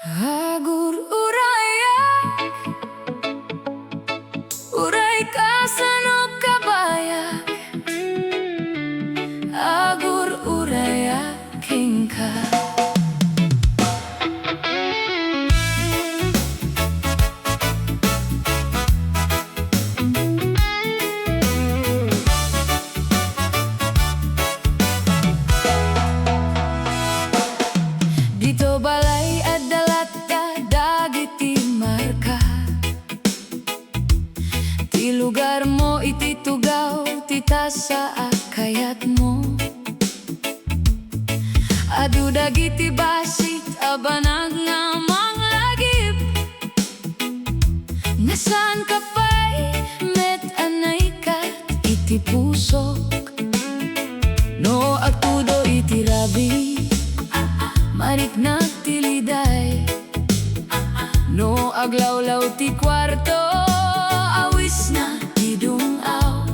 Agur-urayak, uray ka sa kabayak. Agur-urayaking ka. Dito balay at dalata dagiti marka. Ti lugar mo iti tugaw tita sa akayat mo. Adu dagiti basit abanag nga manglagip. Nasaan ka pa'y met anay kat iti pusok. No agtudo iti rabi mariknag tiliday. No aglawlaw ti kwarto awis na idungaw.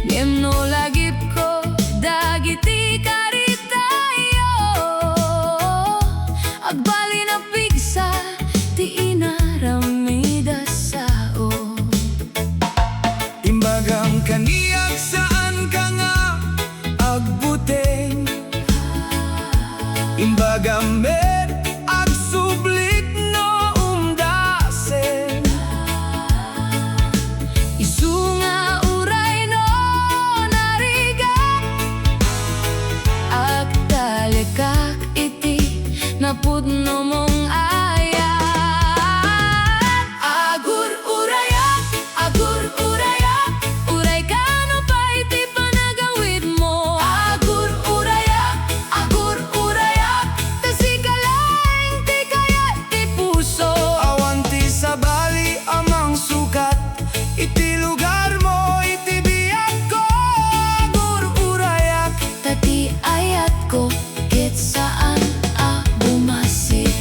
Ngem no lagip ko dagiti karitayo. Agbali na pigsa ti inaramida sao. Imbagang kaniyag saan ka nga agbuteng. Imbaga met agsublik no umdasen. Isu nga uray no narigak. Agtalekak iti napudno mong ayat. Agur-urayak, agur-urayak, uray ka no pa iti panagawid mo. Agur-urayak, agur-urayak, tasikalaing ti kaya ti puso. Awan ti sabali amang sukat. Iti lugar mo iti biyag ko. Agur-urayak. Tati ayat ko ket saan bumasik.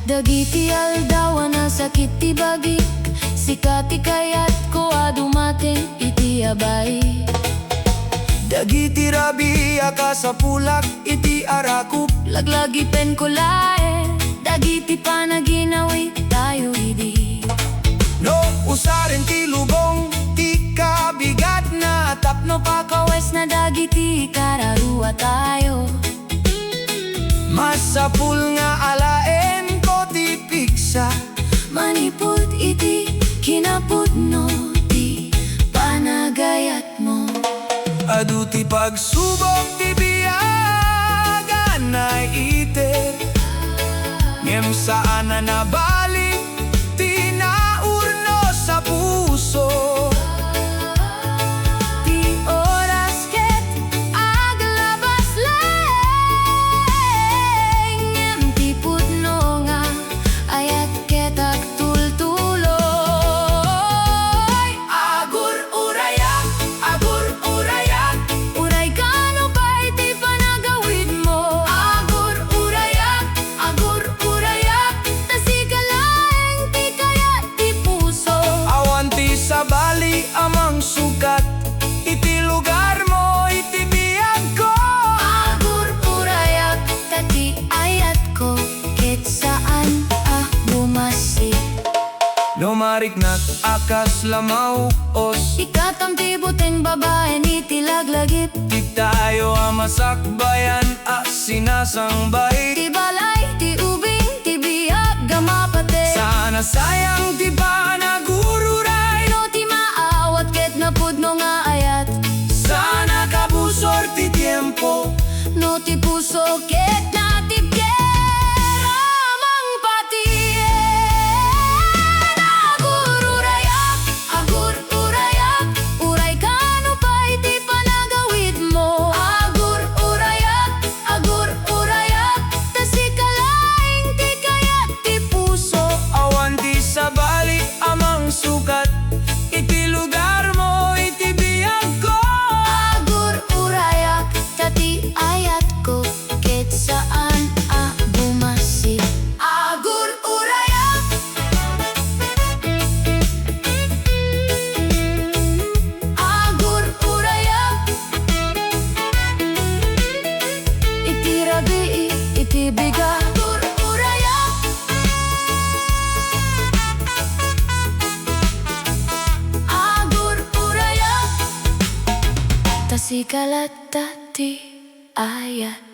Dagiti aldawan na sakit ti bagik. Sikati kayat ko dumating iti abay. Dagiti rabi aka sa pulak iti arakup. Laglagi pen ko lae. Dagiti panaginawi tayo idi. No usaren ti lubong ti kabigat na Tapno pa kawes na dagiti kararua tayo. masapul nga alaen ko ti piksa. Manipud iti kinapudno ti panagayat mo. Adu ti pagsubok ti biyagan na iter. Ngem saan na nabalik ti naurno sa puso. Ti oras ket aglabas laeng. Ngem ti pudno nga ayat ket agtultuloy. Agur-urayak, agur-urayak, uray ka no pa iti panagawid mo. Agur-urayak, agur-urayak, tasikalaeng ti kaya ti puso. Awan ti sabali amang sukat. Iti lugar mo iti biyag ko. Agur-urayak, tati ayat ko ket saan bumasik. No mariknat akas lamaw os. Ikatam ti buteng babae ni tilaglagip. Ti tayo amasakbayan sinasangbay. Ti balay, ti ubing, ti biyak, gamapate. Sana sayang ti Panagur-uray. No ti maawat ket napudno nga ayat. Sana kabusor ti tiempo. No ti puso ket natibker amang patien. Agur-urayak, agur-urayak, uray ka no pa iti panagawid mo. Agur-urayak, agur-urayak, tasikalaing ti kayat ti puso. Awan ti sabali amang sukat. Iti lugar mo iti biyag ko. Agur-urayak, tati ayat ko ket pag-ibig. Agur-urayak, Agur-urayak, tasikalat tati ayat.